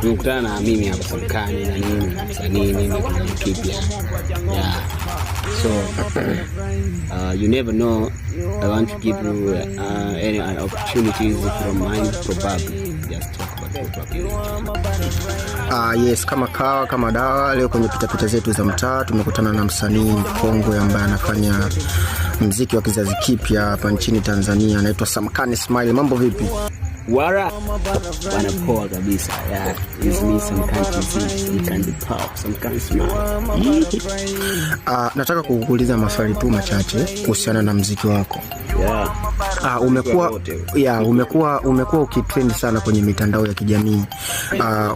Nimekutana na mimi hapa Samkani na nini msanii nini kipya. Yeah. So you never know. I want to give you any opportunities from mine probably. Just talk about probably. Yes, kama dawa leo kwenye pitapita zetu za mtaa tumekutana na msanii mkongwe ambaye anafanya muziki wa kizazi kipya hapa nchini Tanzania, anaitwa Samkani Smile. Mambo vipi? Wara wanapoa kabisa. Yeah, is me Samkani Smile. Nataka kukuuliza maswali tu machache kuhusiana na muziki wako. Yeah. Umekuwa ukitrend sana kwenye mitandao ya kijamii,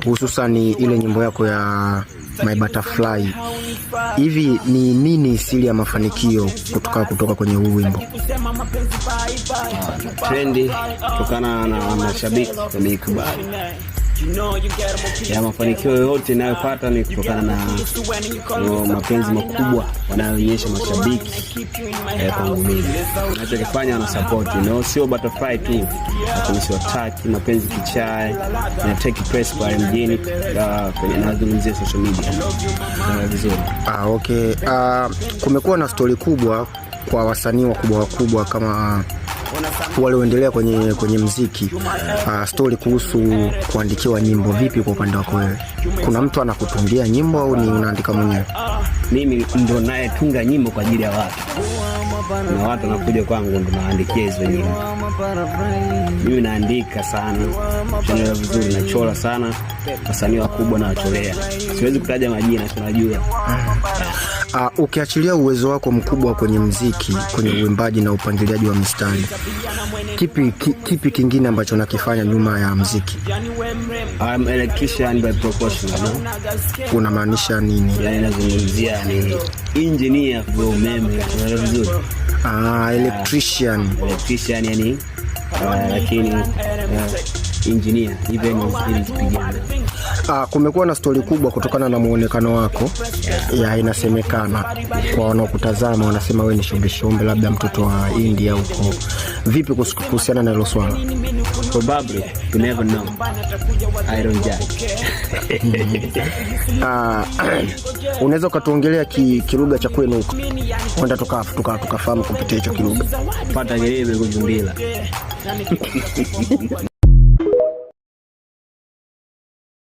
hususan ile nyimbo yako ya My Butterfly. Hivi ni nini siri ya mafanikio kutoka kwenye huu wimbo? Trendi kutokana na mashabiki wamekubali. Ya mafanikio yote ninayopata ni kutokana na mapenzi makubwa wanayoonyesha mashabiki kwangu mimi. Ninachokifanya na support, sio Butterfly tu, lakini sio taki mapenzi kichai na take press kwa mjini kwenye nazungumzia social media. Vizuri. Okay. Kumekuwa na story kubwa kwa wasanii wakubwa kama walioendelea kwenye muziki, story kuhusu kuandikiwa nyimbo. Vipi kwa upande wako wewe? Kuna mtu anakutungia nyimbo au ni unaandika mwenyewe? Mimi ndo nayetunga nyimbo kwa ajili ya watu. Na watu wanakuja kwangu ndo naandikia hizo nyimbo. Mimi naandika sana, tunaweza vizuri, nachora sana, wasanii wakubwa na wacholea. Siwezi kutaja majina, tunajua. Ukiachilia uwezo wako mkubwa kwenye muziki, kwenye uimbaji na upangiliaji wa mistari, kipi kingine ambacho unakifanya nyuma ya muziki? I'm electrician by profession. Unamaanisha nini? Yani nazungumzia ni engineer wa umeme, tunaweza vizuri. Electrician yani lakini engineer even ilipigana. Kumekuwa na story kubwa kutokana na muonekano wako. Inasemekana kwa wanaokutazama wanasema wewe ni shombe labda mtoto wa India huko. Vipi kuhusiana na hilo swala? Probably, you never know. I don't judge. Unaweza ukatuongelea kilugha cha kwenu huko? Kwenda tukafahamu kupitia hicho kilugha. Pata gerebe kujumbila.